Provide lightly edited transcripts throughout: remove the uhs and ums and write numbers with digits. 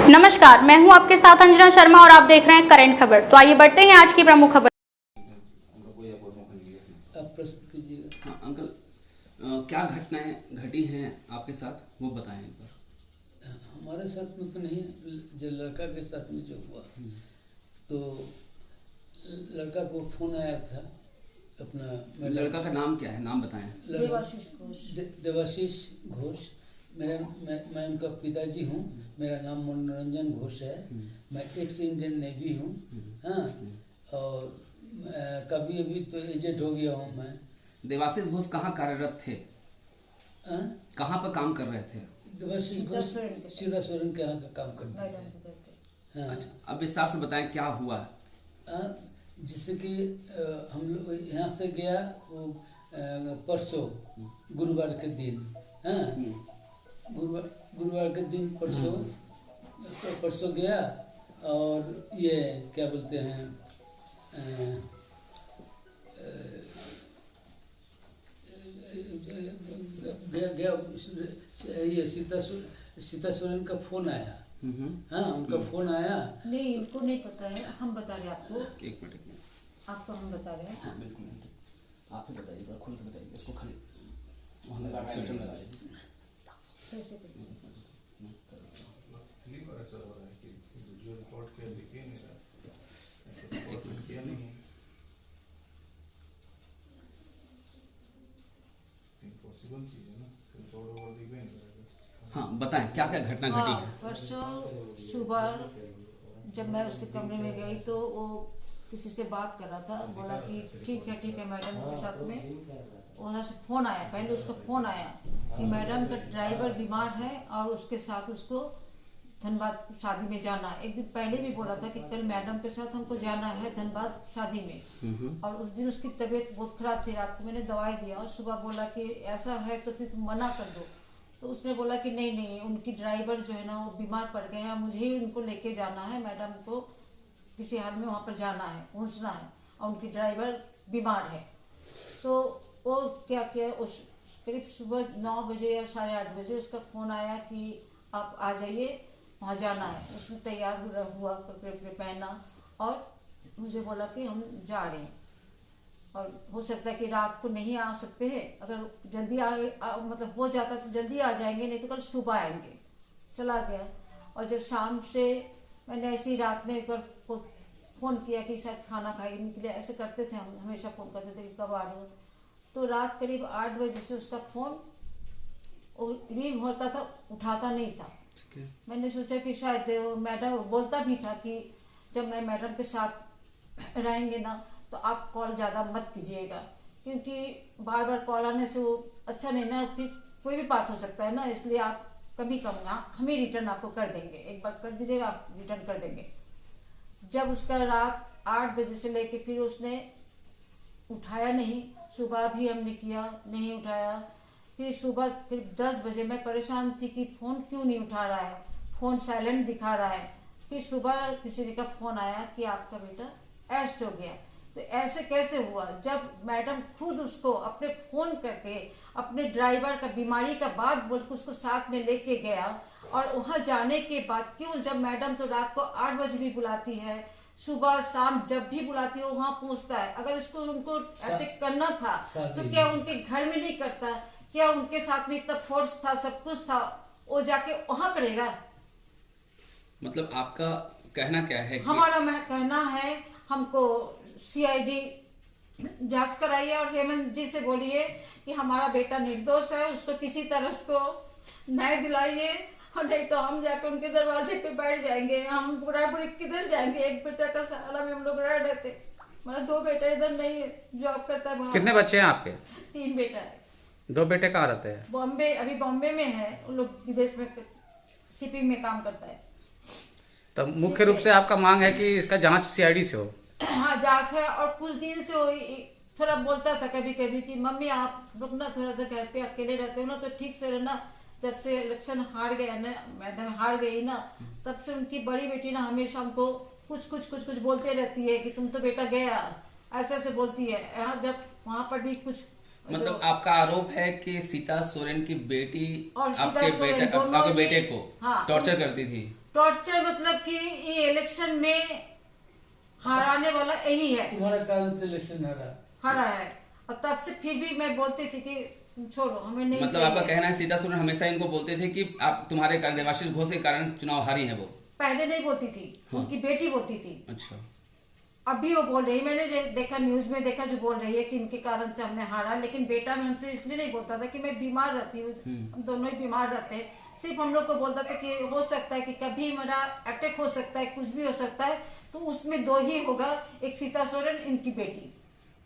नमस्कार, मैं हूं आपके साथ अंजना शर्मा और आप देख रहे हैं करंट खबर। तो आइए बढ़ते हैं आज की प्रमुख खबर। आप प्रस्तुत कीजिएगा। हाँ अंकल, क्या घटनाएं घटी हैं आपके साथ वो बताएं एक बार। हमारे साथ में तो नहीं, जो लड़का के साथ में जो हुआ, तो लड़का को फोन आया था अपना। लड़का का नाम क्या है, नाम बताएं। देवाशीष घोष। मैं उनका पिताजी हूँ। मेरा नाम मनोरंजन घोष है। मैं एक्स इंडियन नेवी हूँ। हाँ, और कभी अभी तो एजेड हो गया हूँ मैं। देवाशीष घोष कहाँ कार्यरत थे? कहाँ पर काम कर रहे थे? देवाशीष घोष सीधा सोरेन के यहाँ का काम करते थे। हाँ। अच्छा, अब विस्तार से बताएं क्या हुआ। जिससे कि हम लोग यहाँ से गया वो परसों गुरुवार के दिन। हाँ, गुरुवार के दिन परसों गया, और ये क्या बोलते हैं, गया ये सीता सोरेन का फोन आया। हाँ, उनका फोन आया। नहीं, इनको नहीं पता है, हम बता रहे हैं आपको। एक मिनट आपको हम बता रहे हैं। हाँ बिल्कुल, आप ही बताइए, खुल के बताइए। इसको खाली वहाँ लगा स्वेटर लगा दीजिए। कैसे ऐसा हो रहा है कि जो रिकॉर्ड किया दिख ही नहीं रहा, रिकॉर्ड किया नहीं है। इम्पॉसिबल चीज है ना, रिकॉर्ड और दिख ही नहीं रहा। हाँ बताएं क्या क्या घटना घटी है। परसों सुबह जब मैं उसके कमरे में गई तो वो किसी से बात कर रहा था। बोला कि ठीक है मैडम के साथ में। उधर से फोन आया, पहले उसका फोन आया कि मैडम का ड्राइवर बीमार है और उसके साथ उसको धनबाद शादी में जाना है। एक दिन पहले भी बोला था कि कल मैडम के साथ हमको जाना है धनबाद शादी में। और उस दिन उसकी तबीयत बहुत खराब थी। रात को मैंने दवाई दिया और सुबह बोला कि ऐसा है तो फिर तुम मना कर दो। तो उसने बोला कि नहीं, उनकी ड्राइवर जो है ना वो बीमार पड़ गए हैं, मुझे ही उनको लेके जाना है, मैडम को किसी हाल में वहाँ पर जाना है, पहुँचना है, और उनकी ड्राइवर बीमार है। तो वो क्या उस करीब सुबह 9 बजे या 8:30 बजे उसका फ़ोन आया कि आप आ जाइए, वहाँ जाना है। उसने तैयार हुआ, कपड़े पहना और मुझे बोला कि हम जा रहे हैं और हो सकता है कि रात को नहीं आ सकते हैं। अगर जल्दी मतलब हो जाता तो जल्दी आ जाएंगे, नहीं तो कल सुबह आएंगे। चला गया। और जब शाम से मैंने ऐसी रात में एक बार फ़ोन किया कि शायद खाना खाने के लिए, ऐसे करते थे हम, हमेशा फ़ोन करते थे कि कब आ रहे हो। तो रात करीब 8 बजे से उसका फ़ोन रिंग होता था, उठाता नहीं था। मैंने सोचा कि शायद मैडम बोलता भी था कि जब मैं मैडम के साथ रहेंगे ना तो आप कॉल ज़्यादा मत कीजिएगा, क्योंकि बार बार कॉल आने से वो अच्छा नहीं ना, फिर कोई भी बात हो सकता है ना, इसलिए आप कभी हम ही रिटर्न आपको कर देंगे, एक बार कर दीजिएगा, आप रिटर्न कर देंगे। जब उसका रात 8 बजे से लेके फिर उसने उठाया नहीं। सुबह भी हमने किया, नहीं उठाया। फिर सुबह करीब 10 बजे मैं परेशान थी कि फ़ोन क्यों नहीं उठा रहा है, फ़ोन साइलेंट दिखा रहा है। फिर सुबह किसी का फ़ोन आया कि आपका बेटा अरेस्ट हो गया। तो ऐसे कैसे हुआ जब मैडम खुद उसको अपने फ़ोन करके अपने ड्राइवर का बीमारी का बात बोल के उसको साथ में लेके गया। और वहाँ जाने के बाद क्यों, जब मैडम तो रात को 8 बजे भी बुलाती है, सुबह शाम जब भी बुलाती है वो वहाँ पहुँचता है। अगर इसको उनको अटैक करना था तो क्या उनके घर में नहीं करता? क्या उनके साथ में इतना फोर्स था, सब कुछ था, वो जाके वहाँ करेगा? मतलब आपका कहना क्या है? हमारा कहना है हमको CID जांच कराइए और हेमंत जी से बोलिए कि हमारा बेटा निर्दोष है, उसको किसी तरह उसको न्याय दिलाइए, और नहीं तो हम जाकर उनके दरवाजे पे बैठ जाएंगे। हम पूरा किधर जाएंगे? एक बेटा का सहारा में हम लोग रह रहे थे। मेरा 2 बेटा इधर नहीं जॉब करता है। कितने बच्चे हैं आपके? 3 बेटा है। 2 बेटे कहाँ रहते हैं? बॉम्बे, अभी बॉम्बे में है, उन लोग विदेश में शिपिंग में काम करता है। तो मुख्य रूप से आपका मांग है कि इसका जांच CID से हो। हाँ, जांच है। और कुछ दिन से वो थोड़ा बोलता था कभी कभी कि मम्मी आप रुकना, थोड़ा सा घर पे अकेले रहते हो ना तो ठीक से रहना। जब से इलेक्शन हार गया ना, मैडम हार गई ना, तब से उनकी बड़ी बेटी ना हमेशा हमको कुछ बोलते रहती है कि तुम तो बेटा गया, ऐसे बोलती है। यहाँ जब वहाँ पर भी कुछ मतलब आपका आरोप है कि सीता सोरेन की बेटी और आपके बेटे को हाँ, टॉर्चर करती थी। टॉर्चर मतलब कि ये इलेक्शन में हराने वाला यही है, तुम्हारा कारण से इलेक्शन हरा है। और तब से फिर भी मैं बोलती थी कि छोड़ो, हमें नहीं मतलब आपका कहना है सीता सोरेन हमेशा इनको बोलते थे कि आप तुम्हारे कारण देवाशीष घोष के कारण चुनाव हारी है वो? पहले नहीं बोलती थी, उनकी बेटी बोलती थी। अच्छा, अभी वो बोल रही, मैंने देखा न्यूज में देखा जो बोल रही है कि इनके कारण से हमने हारा। लेकिन बेटा में हमसे इसलिए नहीं बोलता था कि मैं बीमार रहती हूँ, हम दोनों ही बीमार रहते हैं। सिर्फ हम लोग को बोलता था कि हो सकता है कि कभी मेरा अटैक हो सकता है, कुछ भी हो सकता है। तो उसमें दो ही होगा, एक सीता सोरेन, इनकी बेटी।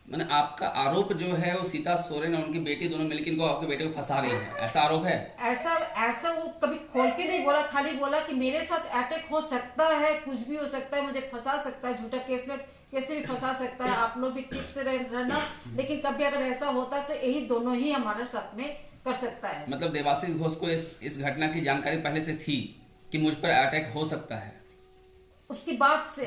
मैंने आपका आरोप जो है वो सीता सोरेन और उनकी बेटी दोनों मिलकर इनको आपके बेटे को फंसा रही है, ऐसा आरोप है? ऐसा वो कभी खोल के नहीं बोला, खाली बोला कि मेरे साथ अटैक हो सकता है, कुछ भी हो सकता है, मुझे फंसा सकता है, झूठा केस में कैसे भी फंसा सकता है। आप लोग भी ठीक से रहना, लेकिन कभी अगर ऐसा होता तो यही दोनों ही हमारे साथ में कर सकता है। मतलब देवाशीष घोष को इस घटना की जानकारी पहले से थी कि मुझ पर अटैक हो सकता है? उसकी बात से,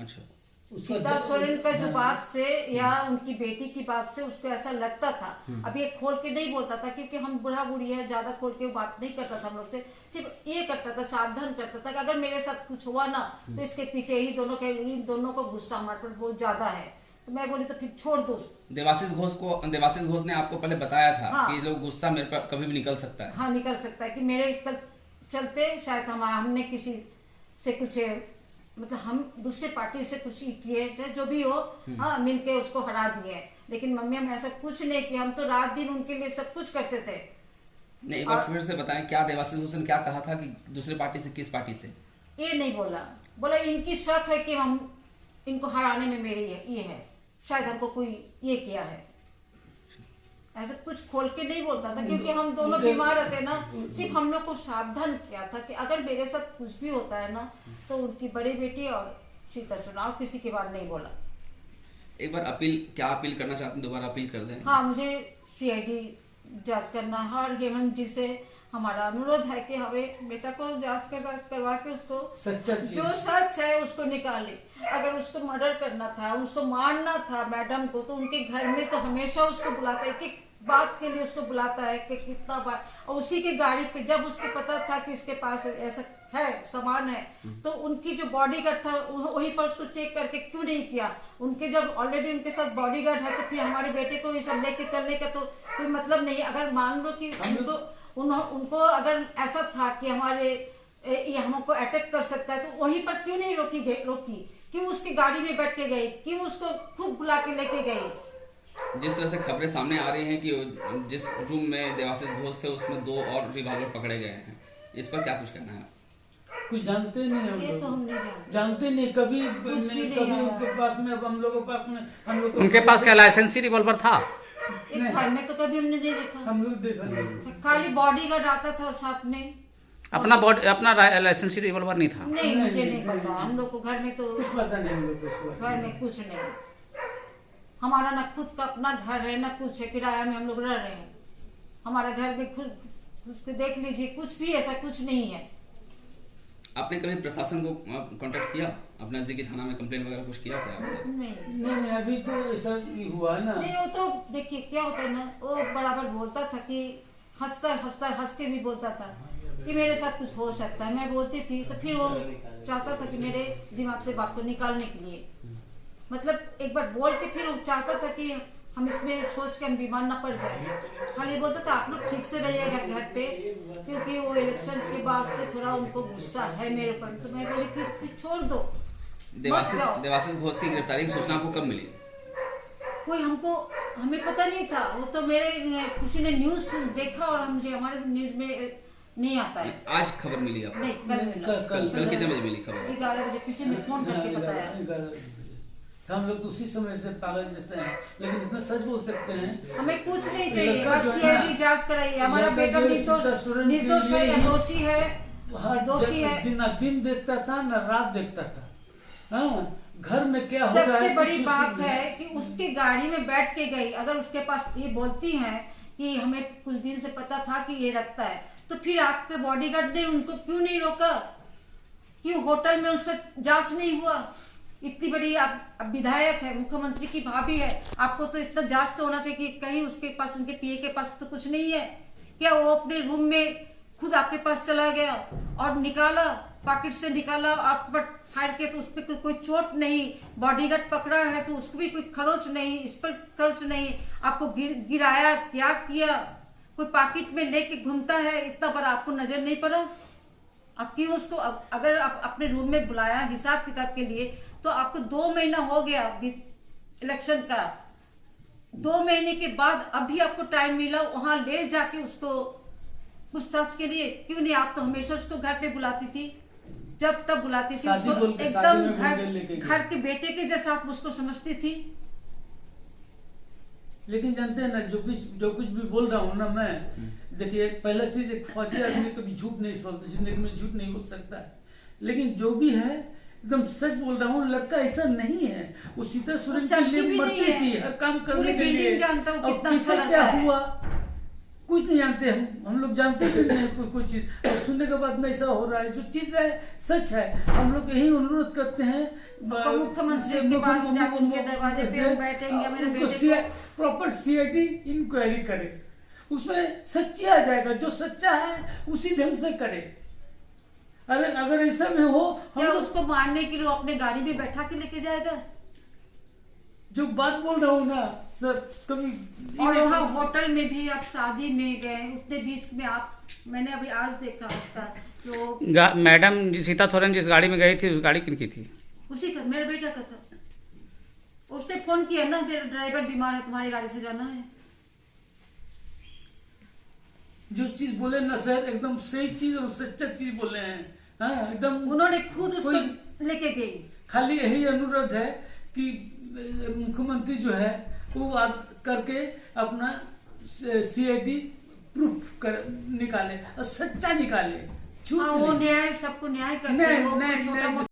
अच्छा, सीता सोरेन का जो बात से या उनकी बेटी की बात से उसको ऐसा लगता था। अब ये खोल के नहीं बोलता था क्योंकि हम बुढ़ा बुढ़ी है, ज्यादा खोल के बात नहीं करता था हम लोग से। सिर्फ ये करता था, सावधान करता था कि अगर मेरे साथ कुछ हुआ ना तो इसके पीछे ही इन दोनों को गुस्सा हमारे पर बहुत ज्यादा है। तो मैं बोली तो फिर छोड़ दो। देवाशीष घोष ने आपको पहले बताया था कि जो गुस्सा मेरे पर कभी भी निकल सकता है? हाँ, निकल सकता है कि मेरे चलते शायद हमने किसी से कुछ मतलब हम दूसरे पार्टी से कुछ किए थे, जो भी हो, हाँ, मिलके उसको हरा दिए। लेकिन मम्मी हम ऐसा कुछ नहीं किया, हम तो रात दिन उनके लिए सब कुछ करते थे। नहीं, एक बार फिर से बताएं, क्या देवाशीष घोष ने क्या कहा था कि दूसरे पार्टी से, किस पार्टी से? ये नहीं बोला इनकी शक है कि हम इनको हराने में मेरी ये है, शायद हमको कोई ये किया है। ऐसा कुछ खोल के नहीं बोलता था क्योंकि हम दोनों बीमार रहते ना। सिर्फ हम लोग को सावधान किया था कि अगर मेरे साथ कुछ भी होता है ना तो उनकी बड़ी बेटी और सीता सोरेन, और किसी की बात नहीं बोला। एक बार क्या अपील करना चाहते हैं? दोबारा अपील कर दें। हाँ, मुझे सीआईडी जांच करना है और हेमंत जी से हमारा अनुरोध है कि हमें बेटा को जांच करवा के उसको जो सच है उसको निकाले। अगर उसको मर्डर करना था, उसको मारना था मैडम को, तो उनके घर में तो हमेशा उसको बुलाता है, कि बात के लिए उसको बुलाता है कि कितना बार। और उसी की गाड़ी पे जब उसको पता था कि इसके पास ऐसा है, सामान है, तो उनकी जो बॉडीगार्ड था वहीं पर उसको चेक करके क्यों नहीं किया? उनके जब ऑलरेडी उनके साथ बॉडीगार्ड है तो फिर हमारे बेटे को ये सब लेके चलने का तो कोई मतलब नहीं। अगर मान लो कि उनको अगर ऐसा था कि ये हमको अटैक कर सकता है तो वहीं पर क्यों नहीं रोकी? क्यों उसकी गाड़ी में बैठ के गई? क्यों उसको खुद बुला के लेके गई? जिस तरह से खबरें सामने आ रही हैं कि जिस रूम में देवाशीष घोष थे उसमें 2 और रिवॉल्वर पकड़े गए हैं, इस पर क्या कुछ कहना है? कुछ जानते नहीं हम ये लोग, तो हम नहीं जानते नहीं, कभी उनके पास में, हम लोगों के पास में, हम लोग उनके पास क्या लाइसेंसी रिवॉल्वर था? एक घर में तो कभी हमने नहीं देखा, हम लोग देखा नहीं। खाली बॉडीगार्ड आता था साथ में। अपना लाइसेंसी रिवॉल्वर नहीं था? नहीं, मुझे नहीं पता। हम लोग को घर में तो कुछ पता नहीं, हम लोग कुछ घर में कुछ नहीं। हमारा ना खुद का अपना घर है ना कुछ है, किराया में हम लोग रह रहे हैं। हमारा घर में खुद देख लीजिए, कुछ भी ऐसा कुछ नहीं है। आपने कभी प्रशासन को कांटेक्ट किया? अपने नजदीकी थाना में कंप्लेन वगैरह कुछ किया क्या? नहीं, अभी तो ऐसा हुआ ना। नहीं, वो तो देखिए क्या होता है ना, वो बराबर बोलता था कि हंस के भी बोलता था कि मेरे साथ कुछ हो सकता है। मैं बोलती थी तो फिर वो चाहता था कि मेरे दिमाग से बात को निकालने के लिए, मतलब एक बार बोल के फिर वो चाहता था कि हम इसमें सोच के हम बीमार ना पड़ जाए। खाली बोलता था आप लोग ठीक से रहिएगा घर पे, क्योंकि वो इलेक्शन के बाद से थोड़ा उनको गुस्सा है मेरे ऊपर। तो मैं बोली कि फिर छोड़ दो। देवाशीष घोष की गिरफ्तारी की सूचना आपको कब मिली? हमें पता नहीं था, वो तो मेरे किसी ने न्यूज देखा और हमारे न्यूज में नहीं आता है। आज खबर मिली आपको? नहीं, कल कितने बजे मिली खबर? 11 बजे किसी ने फोन करके बताया। हम लोग उसी समय से पागल जैसे हैं, लेकिन इतना सच बोल सकते हैं, हमें कुछ नहीं चाहिए, बस सीआईडी जांच कराइए। हमारा बेटा निर्दोष है या दोषी है? दिन देखता था ना रात देखता था। हाँ, घर में क्या हो रहा है? सबसे बड़ी बात है कि उसकी गाड़ी में बैठ के गई। अगर उसके पास ये बोलती है कि हमें कुछ दिन से पता था कि ये रखता है, तो फिर आपके बॉडीगार्ड ने उनको क्यों नहीं रोका? क्यों होटल में उसका जांच नहीं हुआ? इतनी बड़ी आप विधायक है, मुख्यमंत्री की भाभी है, आपको तो इतना जांच तो होना चाहिए कि कहीं उसके पास, उनके पीए के पास तो कुछ नहीं है क्या? वो अपने रूम में खुद आपके पास चला गया और निकाला पॉकेट से निकाला और बट फायर किया तो उस पर कोई चोट नहीं, बॉडीगार्ड पकड़ा है तो उसको भी कोई खरोच नहीं, इस पर खरोच नहीं, आपको गिराया क्या किया, कोई पॉकेट में लेके घूमता है, इतना बड़ा आपको नजर नहीं पड़ा? आप क्यों उसको अगर आप अपने रूम में बुलाया हिसाब किताब के लिए तो आपको 2 महीना हो गया इलेक्शन का, 2 महीने के बाद अभी आपको टाइम मिला वहां ले जाके उसको पूछताछ के लिए, क्यों नहीं? आप तो हमेशा उसको घर पे बुलाती थी, जब तब बुलाती थी शादी उसको, बोल के एकदम शादी में बोल के लेके गए। घर के बेटे के जैसा आप उसको समझती थी। लेकिन जानते हैं ना, जो कुछ भी बोल रहा हूँ ना मैं, देखिए पहला चीज, एक फौजी आदमी कभी झूठ नहीं बोलता, जिंदगी में झूठ नहीं बोल सकता है, लेकिन जो भी है एकदम सच बोल रहा हूँ। लड़का ऐसा नहीं है, वो सीता सुरन के लिए मरती थी हर काम करने के लिए, और किससे क्या हुआ कुछ नहीं जानते हम लोग जानते भी नहीं कोई चीज, और सुनने के बाद में ऐसा हो रहा है। जो चीज है सच है, हम लोग यही अनुरोध करते हैं मुख्यमंत्री के पास जाकर उनके दरवाजे पे हम बैठेंगे, मेरे बेटे को प्रॉपर सीआईडी इंक्वायरी करे, उसमें सच्ची आ जाएगा, जो सच्चा है उसी ढंग से करे। अगर ऐसा में हो हम क्या लोग उसको मारने के लिए अपने गाड़ी में बैठा के लेके जाएगा? जो बात बोल रहा हूँ ना सर, कभी और वहाँ होटल में भी आप शादी में गए, उतने बीच में आप, मैंने अभी आज देखा उसका तो मैडम सीता सोरेन जिस गाड़ी में गई थी उस गाड़ी किनकी थी? उसी का, मेरे बेटा का था। उसने फोन किया ना, मेरा ड्राइवर बीमार है, तुम्हारी गाड़ी से जाना है। जो चीज बोले ना सर, एकदम सही चीज और सच्चा चीज बोले हैं। हाँ, एकदम उन्होंने खुद उसको लेके गई। खाली यही अनुरोध है कि मुख्यमंत्री जो है वो करके अपना सीआईडी प्रूफ कर निकाले और सच्चा निकाले, झूठ वो नहीं। न्याय, सबको न्याय करते हैं, वो न्याय छोटा